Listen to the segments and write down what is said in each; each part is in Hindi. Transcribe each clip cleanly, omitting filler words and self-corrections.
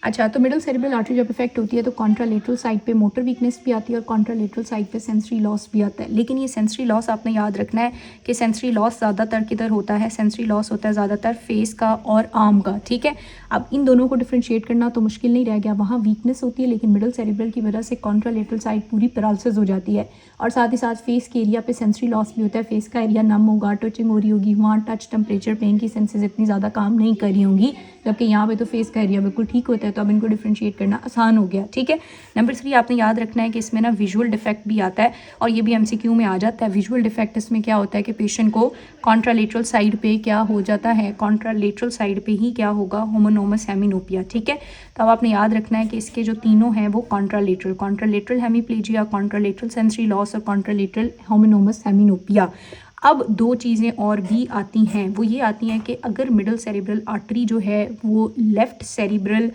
अच्छा, तो मिडल सेरेब्रल आर्टरी जब इफेक्ट होती है तो कॉन्ट्रालेटरल साइड पे मोटर वीकनेस भी आती है और कॉन्ट्रालेटरल साइड पे सेंसरी लॉस भी आता है। लेकिन ये सेंसरी लॉस आपने याद रखना है कि सेंसरी लॉस ज़्यादातर किधर होता है, सेंसरी लॉस होता है ज़्यादातर फेस का और आर्म का, ठीक है। अब इन दोनों को डिफ्रेंशिएट करना तो मुश्किल नहीं रह गया, वहाँ वीकनेस होती है लेकिन मिडल सेरेब्रल की वजह से कॉन्ट्रालेटरल साइड पूरी पैरालिसिस हो जाती है और साथ ही साथ फेस के एरिया पे सेंसरी लॉस भी होता है। फेस का एरिया नम होगा, टचिंग हो रही होगी, वहाँ टच, टेम्परेचर, पेन की सेंसेस इतनी ज़्यादा काम नहीं कर रही होंगी, जबकि यहाँ पे तो फेस का एरिया बिल्कुल ठीक होता है। तो अब इनको डिफ्रेंशिएट करना आसान हो गया, ठीक है। नंबर 3 आपने याद रखना है कि इसमें ना विजुअल डिफेक्ट भी आता है और ये भी एमसीक्यू में आ जाता है। विजुअल डिफेक्ट इसमें क्या होता है कि पेशेंट को कॉन्ट्रालेटरल साइड पे क्या हो जाता है, कॉन्ट्रालेटरल साइड पे ही क्या होगा, होमोनोमस हेमिनोपिया, ठीक है। तो अब आपने याद रखना है कि इसके जो तीनों हैं वो contralateral hemiplegia, contralateral sensory loss और कॉन्ट्रालेटरल होमोनोमस हेमिनोपिया। अब दो चीज़ें और भी आती हैं, वो ये आती हैं कि अगर मिडल सेरेब्रल आर्टरी जो है वो लेफ़्ट सेरेब्रल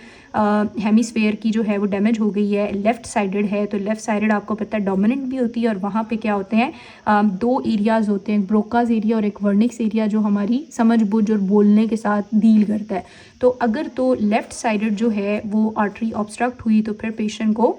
हेमिस्फेयर की जो है वो डैमेज हो गई है, लेफ़्ट साइडेड है, तो लेफ़्ट साइडेड आपको पता है डोमिनेंट भी होती है और वहाँ पे क्या होते हैं, दो एरियाज़ होते हैं, ब्रोकाज एरिया और एक वर्निक्स एरिया जो हमारी समझ बुझ और बोलने के साथ डील करता है। तो अगर तो लेफ़्ट साइडेड जो है वो आर्टरी ऑब्स्ट्रक्ट हुई तो फिर पेशेंट को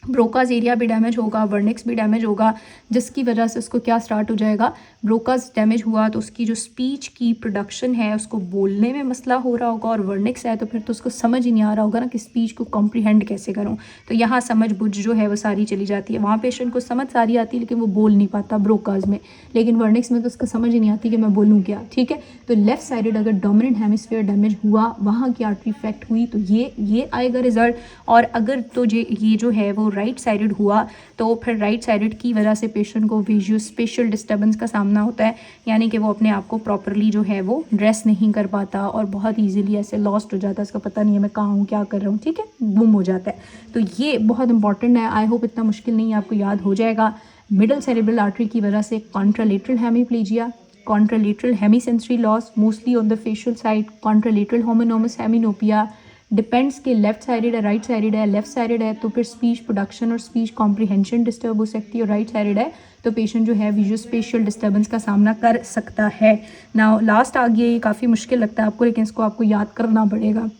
ब्रोकाज एरिया भी डैमेज होगा, वर्निक्स भी डैमेज होगा, जिसकी वजह से उसको क्या स्टार्ट हो जाएगा, ब्रोकाज डैमेज हुआ तो उसकी जो स्पीच की प्रोडक्शन है उसको बोलने में मसला हो रहा होगा और वर्निक्स है तो फिर तो उसको समझ ही नहीं आ रहा होगा ना कि स्पीच को कॉम्प्रीहेंड कैसे करूँ। तो यहाँ समझ बुझ जो है वो सारी चली जाती है। वहाँ पेशेंट को समझ सारी आती है लेकिन वो बोल नहीं पाता ब्रोकाज में, लेकिन वर्निक्स में तो उसको समझ ही नहीं आती कि मैं बोलूँ क्या, ठीक है। तो लेफ्ट साइडेड अगर डोमिनेंट हेमिस्फीयर डैमेज हुआ, वहाँ की आर्टरी इफेक्ट हुई तो ये आएगा रिजल्ट। और अगर तो ये जो है वो राइट साइडेड हुआ तो फिर राइट साइडेड की वजह से पेशेंट को विजुअल स्पेशल डिस्टर्बेंस का सामना होता है, यानी कि वो अपने आप को प्रॉपरली जो है वो ड्रेस नहीं कर पाता और बहुत ईजिली ऐसे लॉस्ट हो जाता है, उसका पता नहीं है मैं कहाँ हूँ, क्या कर रहा हूँ, ठीक है, गुम हो जाता है। तो ये बहुत इंपॉर्टेंट है, आई होप इतना मुश्किल नहीं है, आपको याद हो जाएगा। मिडल सेरेब्रल आर्टरी की वजह से contralateral hemiplegia, contralateral hemisensory loss mostly on the facial side, contralateral homonymous hemianopia, depends के लेफ्ट साइडेड है राइट साइडेड है, लेफ्ट साइडेड है तो फिर स्पीच प्रोडक्शन और स्पीच कॉम्प्रीहेंशन डिस्टर्ब हो सकती है, और राइट साइडेड है तो पेशेंट जो है विजुअल स्पेशियल डिस्टर्बेंस का सामना कर सकता है। नाउ लास्ट आ गया, ये काफ़ी मुश्किल लगता है आपको लेकिन इसको आपको याद करना पड़ेगा।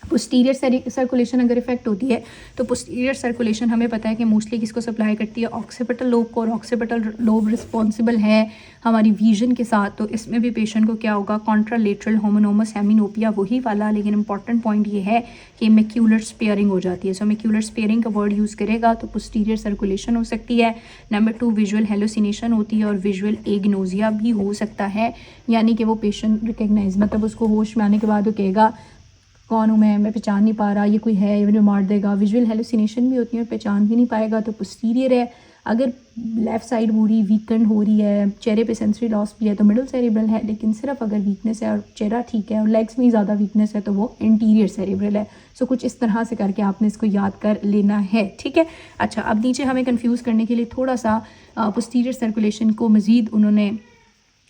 पोस्टीरियर सर्कुलेशन अगर इफेक्ट होती है तो पोस्टीरियर सर्कुलेशन हमें पता है कि मोस्टली किसको सप्लाई करती है, ऑक्सीपिटल लोब को, और ऑक्सीपिटल लोब रिस्पॉन्सिबल है हमारी विजन के साथ। तो इसमें भी पेशेंट को क्या होगा, कॉन्ट्रालेटरल होमोनोमस हेमिनोपिया वही वाला, लेकिन इंपॉर्टेंट पॉइंट ये है कि मैक्यूलर स्पेयरिंग हो जाती है। सो मैक्यूलर स्पेयरिंग का वर्ड यूज़ करेगा तो पोस्टीरियर सर्कुलेशन हो सकती है। नंबर 2 विजुअल हेलुसिनेशन होती है और विजुअल एग्नोजिया भी हो सकता है, यानी कि वो पेशेंट रिकग्नाइज मतलब उसको होश में आने के बाद वो कहेगा कौन हूँ मैं पहचान नहीं पा रहा, ये कोई है, ये मुझे मार देगा। विजुअल हेलुसिनेशन भी होती है, पहचान भी नहीं पाएगा तो पोस्टीरियर है। अगर लेफ़्ट साइड पूरी वीकेंड हो रही है, चेहरे पे सेंसरी लॉस भी है तो मिडल सेरेब्रल है, लेकिन सिर्फ अगर वीकनेस है और चेहरा ठीक है और लेग्स में ज़्यादा वीकनेस है तो वो इंटीरियर सेरेब्रल है। सो कुछ इस तरह से करके आपने इसको याद कर लेना है, ठीक है। अच्छा, अब नीचे हमें कन्फ्यूज़ करने के लिए थोड़ा सा पोस्टीरियर सर्कुलेशन को मज़ीद उन्होंने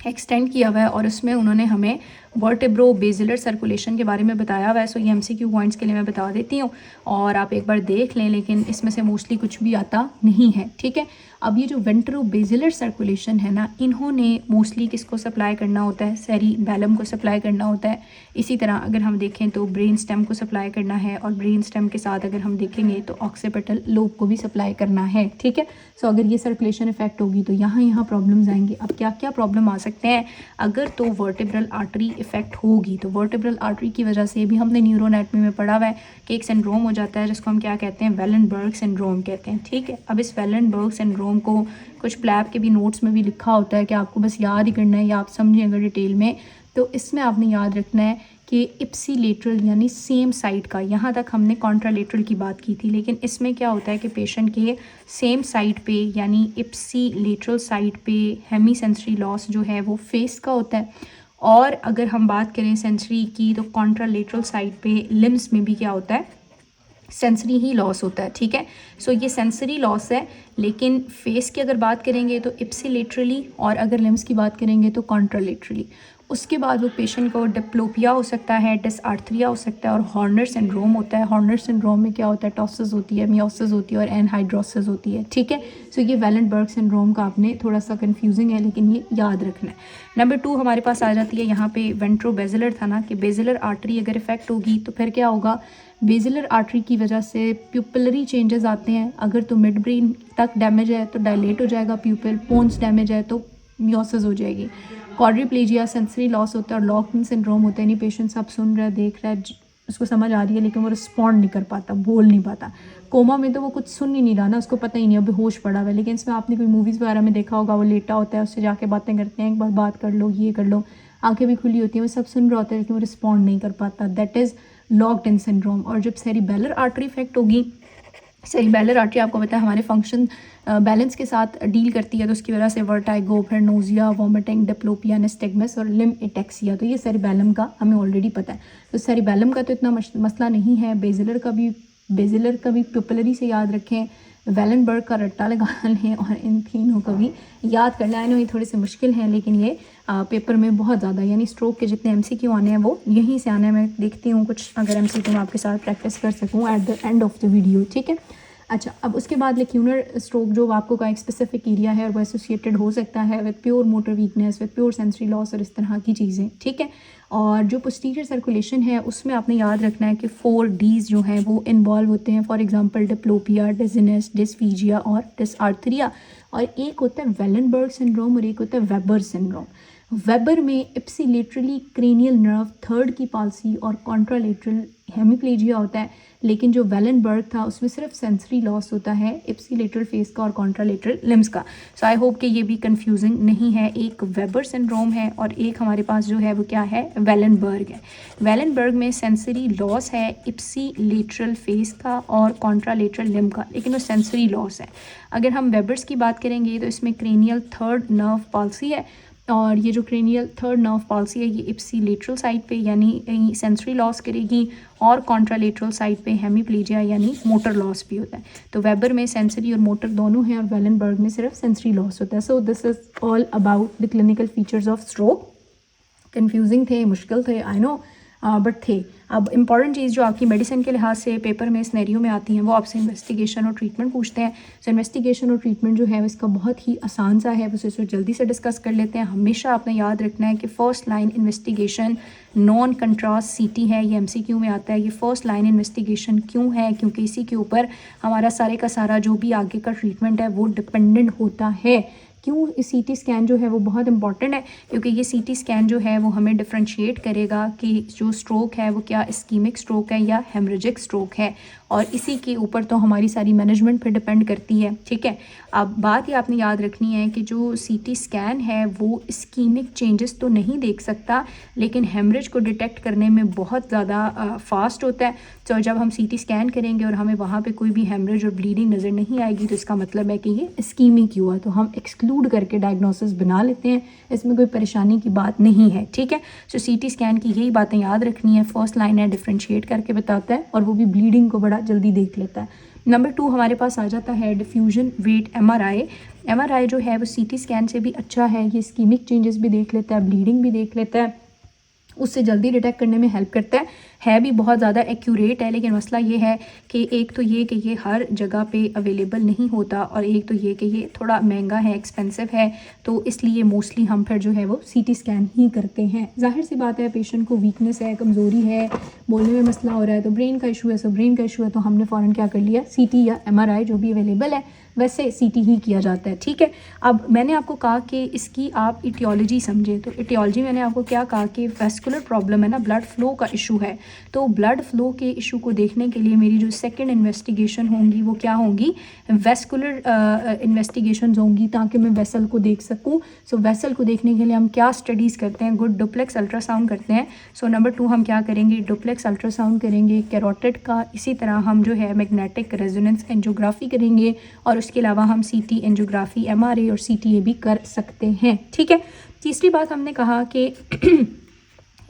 एक्सटेंड किया हुआ है और उसमें उन्होंने हमें वर्टेब्रो बेसिलर सर्कुलेशन के बारे में बताया हुआ है। सो ये एमसीक्यू पॉइंट्स के लिए मैं बता देती हूँ और आप एक बार देख लें, लेकिन इसमें से मोस्टली कुछ भी आता नहीं है, ठीक है। अब ये जो वेंट्रो बेसिलर सर्कुलेशन है ना, इन्होंने मोस्टली किसको सप्लाई करना होता है, सेरिबेलम को सप्लाई करना होता है। इसी तरह अगर हम देखें तो ब्रेन स्टेम को सप्लाई करना है और ब्रेन स्टेम के साथ अगर हम देखेंगे तो ऑक्सीपिटल लोब को भी सप्लाई करना है, ठीक है। सो अगर ये सर्कुलेशन इफेक्ट होगी तो यहाँ प्रॉब्लम्स आएंगी। अब क्या क्या प्रॉब्लम आ सकते हैं, अगर तो वर्टेब्रल आर्टरी इफेक्ट होगी तो वर्टेब्रल आर्टरी की वजह से भी हमने न्यूरोएनाटमी में पढ़ा हुआ है कि एक सिंड्रोम हो जाता है जिसको हम क्या कहते हैं, वेलनबर्ग सिंड्रोम कहते हैं, ठीक है। अब इस वेलनबर्ग सिंड्रोम को कुछ प्लैब के भी नोट्स में भी लिखा होता है कि आपको बस याद ही करना है या आप समझें अगर डिटेल में, तो इसमें आपने याद रखना है कि इप्सीलेटरल यानी सेम साइड का, यहाँ तक हमने कॉन्ट्रालेटरल की बात की थी, लेकिन इसमें क्या होता है कि पेशेंट के सेम साइड पे यानी इप्सीलेटरल साइड पे हेमी सेंसरी लॉस जो है वो फेस का होता है। और अगर हम बात करें सेंसरी की तो कॉन्ट्रालेटरल साइड पे लिम्स में भी क्या होता है, सेंसरी ही लॉस होता है, ठीक है। सो ये सेंसरी लॉस है, लेकिन फेस की अगर बात करेंगे तो इप्सिलेटरली और अगर लिम्स की बात करेंगे तो कॉन्ट्रालेटरली। उसके बाद वो पेशेंट को डिप्लोपिया हो सकता है, डिसआर्थरिया हो सकता है और हॉर्नर सिंड्रोम होता है। हॉर्नर सिंड्रोम में क्या होता है, टॉसिस होती है, मियोसिस होती है और एनहाइड्रोसिस होती है, ठीक है। सो ये वेलेंबर्ग सिंड्रोम का आपने थोड़ा सा कंफ्यूजिंग है लेकिन ये याद रखना है। नंबर 2 हमारे पास आ जाती है यहाँ पे वेंट्रोबेसिलर था ना, कि बेसिलर आर्टरी अगर इफेक्ट होगी तो फिर क्या होगा, बेसिलर आर्टरी की वजह से प्यूपिलरी चेंजेस आते हैं। अगर तो मिड ब्रेन तक डैमेज है तो डायलेट हो जाएगा प्यूपिल, पोन्स डैमेज है तो मियोसिस हो जाएगी। क्वाड्रिप्लेजिया सेंसरी लॉस होता है और लॉकिंग सिंड्रोम होता है। नहीं पेशेंट सब सुन रहा है, देख रहा है, उसको समझ आ रही है लेकिन वो रिस्पॉन्ड नहीं कर पाता, बोल नहीं पाता। कोमा में तो वो कुछ सुन ही नहीं रहा ना, उसको पता ही नहीं, अभी होश पड़ा हुआ है। लेकिन इसमें आपने कोई मूवीज़ वगैरह में देखा होगा, वो लेटा होता है, उससे जाके बातें करते हैं, एक बार बात कर लो, ये कर लो, आंखें भी खुली होती हैं, वो सब सुन रहा होता है लेकिन वो रिस्पॉन्ड नहीं कर पाता। That is locked in syndrome. और जब सेरिबेलर आर्टरी इफेक्ट होगी, सेरिबेलर आर्टरी आपको पता है हमारे फंक्शन बैलेंस के साथ डील करती है, तो उसकी वजह से वर्टाइगो, फिर नोजिया, वॉमिटिंग, डिप्लोपिया, निस्टेगमस और लिम्ब एटेक्सिया, तो ये सेरिबेलम का हमें ऑलरेडी पता है। तो सेरिबेलम का तो इतना मसला नहीं है। बेसिलर का भी प्यूपिलरी से याद रखें, वेलेनबर्ग का रट्टा लगा लें और इन तीनों को भी याद करना है। ये थोड़े से मुश्किल हैं लेकिन ये पेपर में बहुत ज़्यादा, यानी स्ट्रोक के जितने MCQ आने हैं वो यहीं से आने हैं। मैं देखती हूँ कुछ अगर MCQ मैं आपके साथ प्रैक्टिस कर सकूँ at the end of the video, ठीक है। अच्छा, अब उसके बाद लेक्यूनर स्ट्रोक जो आपको का एक स्पेसिफिक एरिया है और वो एसोसिएटेड हो सकता है with pure motor weakness, with pure sensory loss और इस तरह की चीज़ें, ठीक है। और जो पोस्टीरियर सर्कुलेशन है उसमें आपने याद रखना है कि 4 Ds जो हैं वो इन्वॉल्व होते हैं। फॉर एग्जांपल डिप्लोपिया, डिजीनेस, डिस्फीजिया और डिसआर्थरिया। और एक होता है वेलेनबर्ग सिंड्रोम और एक होता है वेबर सिंड्रोम। वेबर में इप्सिलेटरली क्रेनियल नर्व थर्ड की पाल्सी और कॉन्ट्रालेटरल हेमिप्लेजिया होता है, लेकिन जो वेलेनबर्ग था उसमें सिर्फ सेंसरी लॉस होता है इप्सिलेटरल फेस का और कॉन्ट्रालेटरल लिम्स का। सो आई होप कि ये भी कंफ्यूजिंग नहीं है। एक वेबर सिंड्रोम है और एक हमारे पास जो है वो क्या है, वेलेनबर्ग है। वेलेनबर्ग में सेंसरी लॉस है इप्सिलेटरल फेस का और कॉन्ट्रालेटरल लिम्ब का, लेकिन वो सेंसरी लॉस है। अगर हम वेबर्स की बात करेंगे तो इसमें क्रेनियल थर्ड नर्व पॉल्सी है और ये जो क्रेनियल थर्ड नर्व पॉल्सी है ये इप्सिलेटरल साइड पे यानी सेंसरी लॉस करेगी और कॉन्ट्रालेटरल साइड पे हेमिप्लेजिया यानी मोटर लॉस भी होता है। तो वेबर में सेंसरी और मोटर दोनों हैं और वेलेनबर्ग में सिर्फ सेंसरी लॉस होता है। So this is all about the clinical features of stroke. Confusing थे, मुश्किल थे, आई नो, बट थे। अब इंपॉर्टेंट चीज़ जो आपकी मेडिसिन के लिहाज से पेपर में सिनेरियो में आती हैं वो आपसे इन्वेस्टिगेशन और ट्रीटमेंट पूछते हैं। सो इन्वेस्टिगेशन और ट्रीटमेंट जो है इसका बहुत ही आसान सा है, बस इसे जल्दी से डिस्कस कर लेते हैं। हमेशा आपने याद रखना है कि first line investigation non contrast CT है, ये MCQ में आता है। ये फ़र्स्ट लाइन इन्वेस्टिगेशन क्यों है, क्योंकि इसी के ऊपर हमारा सारे का सारा जो भी आगे का ट्रीटमेंट है वो डिपेंडेंट होता है। क्यों CT स्कैन जो है वो बहुत इंपॉर्टेंट है, क्योंकि ये CT स्कैन जो है वो हमें डिफ्रेंशिएट करेगा कि जो स्ट्रोक है वो क्या इस्कीमिक स्ट्रोक है या हेमरेजिक स्ट्रोक है, और इसी के ऊपर तो हमारी सारी मैनेजमेंट पे डिपेंड करती है, ठीक है। अब बात ये आपने याद रखनी है कि जो CT स्कैन है वो इस्कीमिक चेंजेस तो नहीं देख सकता लेकिन हेमरेज को डिटेक्ट करने में बहुत ज़्यादा फास्ट होता है। तो जब हम CT स्कैन करेंगे और हमें वहाँ पे कोई भी हेमरेज और ब्लीडिंग नज़र नहीं आएगी तो इसका मतलब है कि ये इस्कीमिक हुआ, तो हम एक्सक्लूड करके डायग्नोसिस बना लेते हैं, इसमें कोई परेशानी की बात नहीं है, ठीक है। सो CT स्कैन की यही बातें याद रखनी है। फर्स्ट लाइन है डिफ्रेंशिएट करके बताता है और वो भी ब्लीडिंग को बड़ा जल्दी देख लेता है। नंबर 2 हमारे पास आ जाता है डिफ्यूजन वेट MRI। MRI जो है वो CT स्कैन से भी अच्छा है, ये इस्कीमिक चेंजेस भी देख लेता है, ब्लीडिंग भी देख लेता है, उससे जल्दी डिटेक्ट करने में हेल्प करता है भी बहुत ज़्यादा एक्यूरेट है। लेकिन मसला ये है कि एक तो ये कि ये हर जगह पे अवेलेबल नहीं होता और एक तो ये कि ये थोड़ा महंगा है, एक्सपेंसिव है, तो इसलिए मोस्टली हम फिर जो है वो CT स्कैन ही करते हैं। जाहिर सी बात है पेशेंट को वीकनेस है, कमज़ोरी है, बोलने में मसला हो रहा है, तो ब्रेन का इशू है, सो ब्रेन का इशू है तो हमने फ़ौरन क्या कर लिया, CT या MRI जो भी अवेलेबल है वैसे CT ही किया जाता है, ठीक है। अब मैंने आपको कहा कि इसकी आप इटियोलॉजी समझें, तो इटियोलॉजी मैंने आपको क्या कहा कि वेस्कुलर प्रॉब्लम है ना, ब्लड फ्लो का इशू है, तो ब्लड फ्लो के इशू को देखने के लिए मेरी जो सेकंड इन्वेस्टिगेशन होंगी वो क्या होंगी, वेस्कुलर इन्वेस्टिगेशंस होंगी ताकि मैं वेसल को देख सकूं। सो वेसल को देखने के लिए हम क्या स्टडीज़ करते हैं, गुड डुप्लेक्स अल्ट्रासाउंड करते हैं। सो नंबर 2 हम क्या करेंगे, डुप्लेक्स अल्ट्रासाउंड करेंगे कैरोटिड का, इसी तरह हम जो है मैग्नेटिक रेजोनेंस एंजियोग्राफी करेंगे और उसके अलावा हम CT एंजियोग्राफी, MRA और CTA भी कर सकते हैं, ठीक है। तीसरी बात हमने कहा कि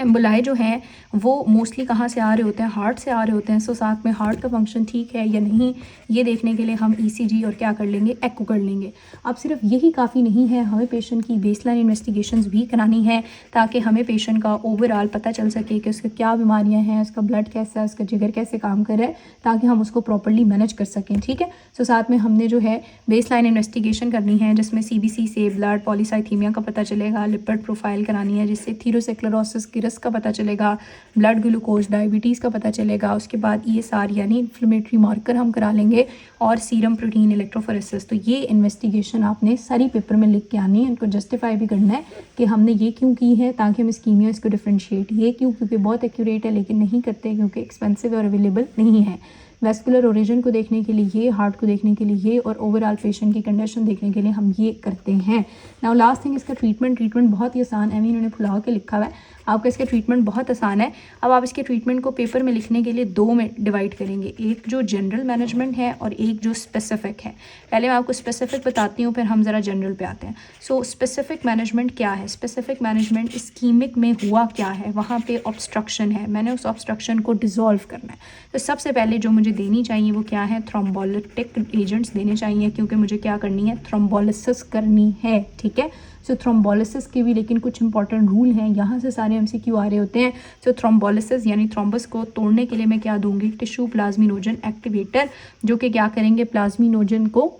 एम्बोलाई जो हैं वो मोस्टली कहाँ से आ रहे होते हैं, हार्ट से आ रहे होते हैं। सो साथ में हार्ट का फंक्शन ठीक है या नहीं ये देखने के लिए हम ईसीजी और क्या कर लेंगे, एको कर लेंगे। अब सिर्फ यही काफ़ी नहीं है, हमें पेशेंट की बेसलाइन इन्वेस्टिगेशंस भी करानी है ताकि हमें पेशेंट का ओवरऑल पता चल सके कि उसका क्या बीमारियाँ हैं, उसका ब्लड कैसा है, उसका जिगर कैसे काम कर रहा है, ताकि हम उसको प्रॉपरली मैनेज कर सकें। ठीक है, सो साथ में हमने जो है बेसलाइन इन्वेस्टिगेशन करनी है जिसमें सीबीसी से ब्लड पॉलीसाइथीमिया का पता चलेगा, लिपिड प्रोफाइल करानी है जिससे थीरोस्क्लेरोसिस की रिस्क का पता चलेगा, ब्लड ग्लूकोज डायबिटीज़ का पता चलेगा। उसके बाद ESR यानी इन्फ्लेमेटरी मार्कर हम करा लेंगे और सीरम प्रोटीन इलेक्ट्रोफोरेसिस। तो ये इन्वेस्टिगेशन आपने सारी पेपर में लिख के आनी है, इनको जस्टिफाई भी करना है कि हमने ये क्यों की है ताकि हम इस्कीमिया इसको डिफ्रेंशिएट, ये क्यों क्योंकि बहुत एक्यूरेट है लेकिन नहीं करते क्योंकि एक्सपेंसिव और अवेलेबल नहीं है। वेस्कुलर ओरिजिन को देखने के लिए ये, हार्ट को देखने के लिए ये और ओवरऑल पेशेंट की कंडीशन देखने के लिए हम ये करते हैं। नाउ लास्ट थिंग, इसका ट्रीटमेंट बहुत ही आसान है, इन्होंने फुला के लिखा हुआ है आपका, इसका ट्रीटमेंट बहुत आसान है। अब आप इसके ट्रीटमेंट को पेपर में लिखने के लिए दो में डिवाइड करेंगे, एक जो जनरल मैनेजमेंट है और एक जो स्पेसिफिक है। पहले मैं आपको स्पेसिफिक बताती हूँ फिर हम ज़रा जनरल पे आते हैं। सो स्पेसिफिक मैनेजमेंट क्या है? स्पेसिफिक मैनेजमेंट इस्कीमिक में हुआ क्या है, वहाँ पे ऑब्स्ट्रक्शन है, मैंने उस ऑब्स्ट्रक्शन को डिज़ोल्व करना है। तो सबसे पहले जो मुझे देनी चाहिए वो क्या है, थ्रोम्बोलिटिक एजेंट्स देने चाहिए क्योंकि मुझे क्या करनी है, थ्रोम्बोलिसिस करनी है। ठीक है, सो थ्रोम्बोलिसिस के भी लेकिन कुछ इंपॉर्टेंट रूल हैं, यहाँ से सारे MCQ आ रहे होते हैं। सो थ्रोम्बोलिसिस यानी थ्रोम्बस को तोड़ने के लिए मैं क्या दूंगी, टिश्यू प्लाज्मिनोजन एक्टिवेटर, जो कि क्या करेंगे, प्लाज्मिनोजन को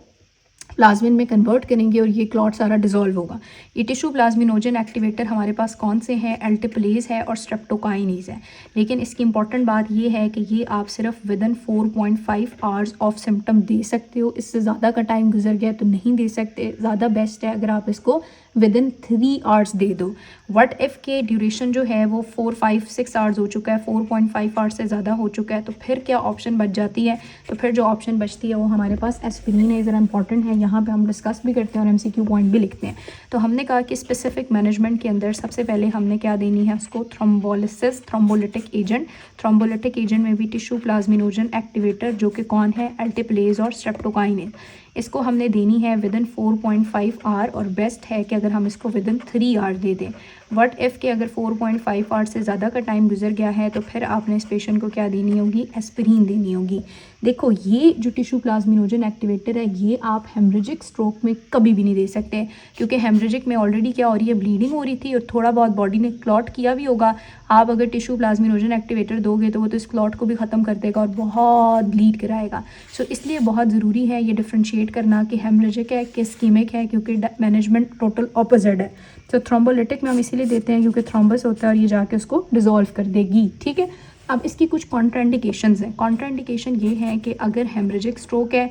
प्लाज्मिन में कन्वर्ट करेंगे और ये क्लॉट सारा डिज़ोल्व होगा। ये टिश्यू प्लाज्मिनोजन एक्टिवेटर हमारे पास कौन से हैं, एल्टिप्लेज है और स्ट्रेप्टोकाइनेज है। लेकिन इसकी इंपॉर्टेंट बात ये है कि ये आप सिर्फ विदिन 4.5 आवर्स ऑफ सिम्टम दे सकते हो, इससे ज़्यादा का टाइम गुजर गया तो नहीं दे सकते। ज़्यादा बेस्ट है अगर आप इसको विदिन 3 आवर्स दे दो। व्हाट इफ़ के ड्यूरेशन जो है वो 4, 5, 6 आवर्स हो चुका है, 4.5 आवर्स से ज़्यादा हो चुका है, तो फिर क्या ऑप्शन बच जाती है, तो फिर जो ऑप्शन बचती है वो हमारे पास एस्पिरिन है। ज़रा इंपॉर्टेंट है, यहाँ पे हम डिस्कस भी करते हैं और MCQ पॉइंट भी लिखते हैं। तो हमने कहा कि स्पेसिफिक मैनेजमेंट के अंदर सबसे पहले हमने क्या देनी है उसको, thrombolysis, thrombolytic agent. Thrombolytic agent में भी टिश्यू प्लाज्मिनोजन एक्टिवेटर जो कि कौन है, एल्टिप्लेज और स्ट्रेप्टोकाइनेज। इसको हमने देनी है विदिन 4.5 आवर और बेस्ट है कि अगर हम इसको विदिन 3 आवर दे दें। व्हाट इफ़ के अगर 4.5 आवर से ज़्यादा का टाइम गुजर गया है तो फिर आपने इस पेशेंट को क्या देनी होगी, एस्पिरिन देनी होगी। देखो ये जो टिश्यू प्लाज्मिनोजन एक्टिवेटर है ये आप हेमरेजिक स्ट्रोक में कभी भी नहीं दे सकते क्योंकि हेमरेजिक में ऑलरेडी क्या हो रही है, ब्लीडिंग हो रही थी और थोड़ा बहुत बॉडी ने क्लॉट किया भी होगा। आप अगर टिश्यू प्लाज्मिनोजन एक्टिवेटर दोगे तो वो तो इस क्लॉट को भी ख़त्म कर देगा और बहुत ब्लीड कराएगा। सो इसलिए बहुत ज़रूरी है ये डिफ्रेंशिएट करना कि हेमरेजिक है कि इस्कीमिक है, क्योंकि मैनेजमेंट टोटल ऑपोजिट है। तो थ्रोम्बोलिटिक में हम इसीलिए देते हैं क्योंकि थ्रोम्बस होता है और ये जाके उसको डिज़ोल्व कर देगी। ठीक है, अब इसकी कुछ कॉन्ट्राइंडिकेशंस हैं। कॉन्ट्राइंडिकेशन ये है कि अगर हेमरेजिक स्ट्रोक है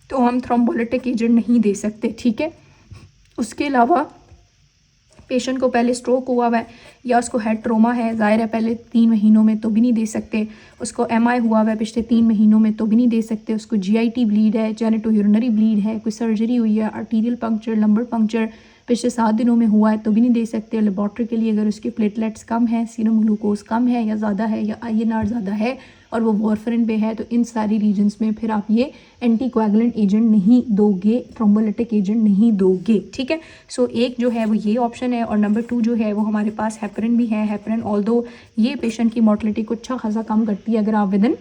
तो हम थ्रोम्बोलिटिक एजेंट नहीं दे सकते। ठीक है, उसके अलावा पेशेंट को पहले स्ट्रोक हुआ हुआ है या उसको हेड ट्रोमा है, ज़ाहिर है पहले 3 महीनों में तो भी नहीं दे सकते। उसको MI हुआ हुआ है पिछले 3 महीनों में तो भी नहीं दे सकते। उसको GIT ब्लीड है, जेनेटोयूरिनरी ब्लीड है, कोई सर्जरी हुई है, आर्टीरियल पंक्चर, लंबर पंक्चर पिछले 7 दिनों में हुआ है तो भी नहीं दे सकते। लेबॉर्ट्री के लिए अगर उसके प्लेटलेट्स कम है, सीरम ग्लूकोज कम है या ज़्यादा है या INR ज़्यादा है और वो वॉरफरिन पे है तो इन सारी रीजन्स में फिर आप ये एंटीकोएगुलेंट एजेंट नहीं दोगे, थ्रोम्बोलिटिक एजेंट नहीं दोगे। ठीक है, सो एक जो है वो ये ऑप्शन है और नंबर 2 जो है वो हमारे पास हेपरिन भी है। हेपरिन ऑल्दो ये पेशेंट की मोर्टलिटी को अच्छा खासा कम करती है अगर आप विदिन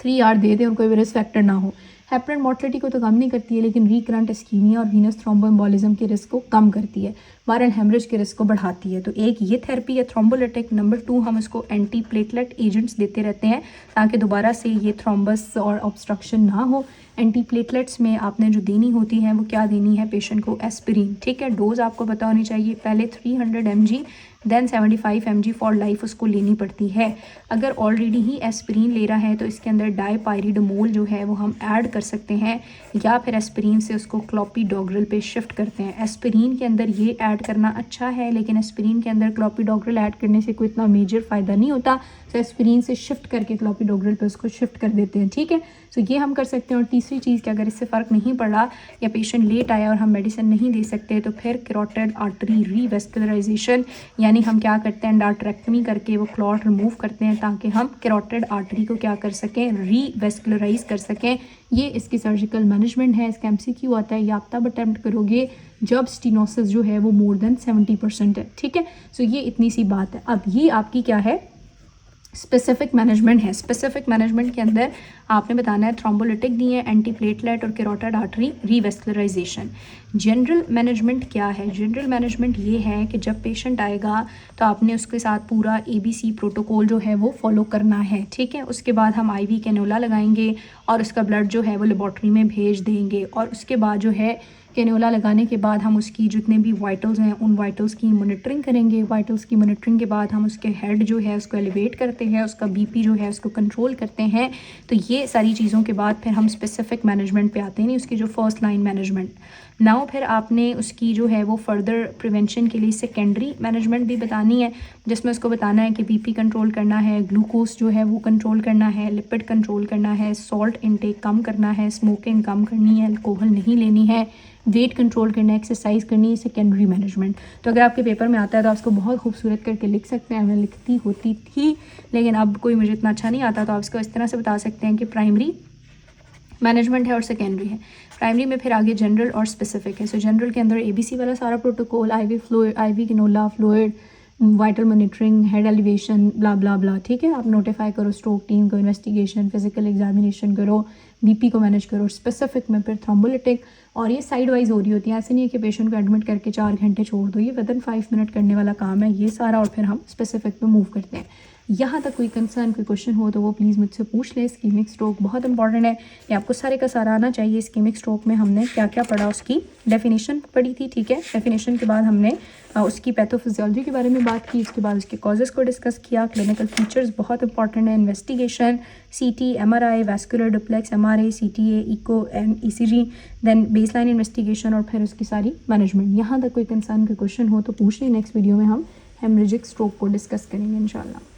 3 आवर दे दें और कोई रिस्क फैक्टर ना हो। हेपरिन मोर्टलिटी को तो कम नहीं करती है लेकिन रिकरेंट इस्कीमिया और वीनस थ्रोम्बोएम्बोलिज्म के रिस्क को कम करती है, वायरल हेमरेज के रिस्क को बढ़ाती है। तो एक ये थेरेपी है थ्रोम्बोलिटिक। नंबर 2 हम इसको एंटी प्लेटलेट एजेंट्स देते रहते हैं ताकि दोबारा से ये थ्रोम्बस और ऑब्स्ट्रक्शन ना हो। एंटी प्लेटलेट्स में आपने जो देनी होती है वो क्या देनी है पेशेंट को, एस्पिरिन। ठीक है, डोज आपको पता होनी चाहिए, पहले 300 mg then 75 mg for life उसको लेनी पड़ती है। अगर ऑलरेडी ही एस्पिरिन ले रहा है तो इसके अंदर डायपाइरिडोमोल जो है वो हम ऐड कर सकते हैं या फिर एस्पिरिन से उसको क्लोपिडोग्रिल पे शिफ्ट करते हैं। एस्पिरिन के अंदर ये ऐड करना अच्छा है लेकिन एस्पिरिन के अंदर क्लोपिडोग्रिल ऐड करने से कोई इतना मेजर फ़ायदा नहीं होता, तो एस्पिरिन से शिफ्ट करके क्लोपिडोग्रिल पे उसको शिफ्ट कर देते हैं। ठीक है, सो ये हम कर सकते हैं। और तीसरा तीसरी चीज़ कि अगर इससे फ़र्क नहीं पड़ा या पेशेंट लेट आया और हम मेडिसिन नहीं दे सकते तो फिर कैरोटिड आर्टरी रीवेस्कुलराइजेशन, यानी हम क्या करते हैं, एंडार्ट्रेक्टमी करके वो क्लॉट रिमूव करते हैं ताकि हम कैरोटिड आर्टरी को क्या कर सकें, रीवेस्कुलराइज कर सकें। ये इसकी सर्जिकल मैनेजमेंट है। इसका MCQ आता है, ये आप तब अटैम्प्ट करोगे जब स्टीनोसिस जो है वो मोर देन 70% है, ठीक है। सो ये इतनी सी बात है। अब ये आपकी क्या है, स्पेसिफिक मैनेजमेंट है। स्पेसिफिक मैनेजमेंट के अंदर आपने बताना है थ्रोम्बोलिटिक दी है, एंटीप्लेटलेट और कैरोटिड आर्टरी रीवेस्कुलराइजेशन। जनरल मैनेजमेंट क्या है, जनरल मैनेजमेंट ये है कि जब पेशेंट आएगा तो आपने उसके साथ पूरा ABC प्रोटोकॉल जो है वो फॉलो करना है, ठीक है। उसके बाद हम IV कैनोला लगाएंगे और उसका ब्लड जो है वो लेबॉर्ट्री में भेज देंगे, और उसके बाद जो है कैनोला लगाने के बाद हम उसकी जितने भी वाइटल्स हैं उन वाइटल्स की मॉनिटरिंग करेंगे। वाइटल्स की मॉनिटरिंग के बाद हम उसके हेड जो है उसको एलिवेट करते हैं, उसका BP जो है उसको कंट्रोल करते हैं। तो ये सारी चीज़ों के बाद फिर हम स्पेसिफिक मैनेजमेंट पे आते हैं, उसकी जो फर्स्ट लाइन मैनेजमेंट। नाउ फिर आपने उसकी जो है वो फर्दर प्रिवेंशन के लिए सेकेंडरी मैनेजमेंट भी बतानी है, जिसमें उसको बताना है कि BP कंट्रोल करना है, ग्लूकोज जो है वो कंट्रोल करना है, लिपिड कंट्रोल करना है, सॉल्ट इनटेक कम करना है, स्मोकिंग कम करनी है, अल्कोहल नहीं लेनी है, वेट कंट्रोल करना है, एक्सरसाइज करनी है, सेकेंडरी मैनेजमेंट। तो अगर आपके पेपर में आता है तो आप उसको बहुत खूबसूरत करके लिख सकते हैं। मैं लिखती होती थी लेकिन अब कोई मुझे इतना अच्छा नहीं आता, तो आप इसको इस तरह से बता सकते हैं कि प्राइमरी मैनेजमेंट है और सेकेंडरी है। प्राइमरी में फिर आगे जनरल और स्पेसिफिक है। सो जनरल के अंदर ABC वाला सारा protocol, IV cannula, fluid, vital monitoring, head elevation, blah blah blah, ठीक है। आप नोटिफाई करो स्ट्रोक टीम को, इन्वेस्टिगेशन, फिजिकल एग्जामिनेशन करो, BP को मैनेज करो। स्पेसिफिक में फिर थ्रोम्बोलिटिक, और ये साइड वाइज हो रही होती है, ऐसे नहीं है कि पेशेंट को एडमिट करके 4 घंटे छोड़ दो, ये विदिन 5 मिनट करने वाला काम है ये सारा, और फिर हम स्पेसिफिक पे मूव करते हैं। यहाँ तक कोई कंसर्न, कोई क्वेश्चन हो तो वो प्लीज़ मुझसे पूछ लें। स्कीमिक स्ट्रोक बहुत इंपॉर्टेंट है, ये आपको सारे का सारा आना चाहिए। स्कीमिक स्ट्रोक में हमने क्या क्या पढ़ा, उसकी डेफिनेशन पढ़ी थी, ठीक है। डेफिनेशन के बाद हमने उसकी पैथोफिजियोलॉजी के बारे में बात की, उसके बाद उसके कॉजेज़ को डिस्कस किया। क्लिनिकल फीचर्स बहुत इंपॉर्टेंट है, investigation, CT, MRI, vascular duplex, MRA, CTA, ECO and ECG, then baseline investigation, और फिर उसकी सारी मैनेजमेंट। यहाँ तक कोई कंसर्न, कोई क्वेश्चन हो तो पूछ लें। नेक्स्ट वीडियो में हम हेमरेजिक स्ट्रोक को डिस्कस करेंगे इंशाल्लाह।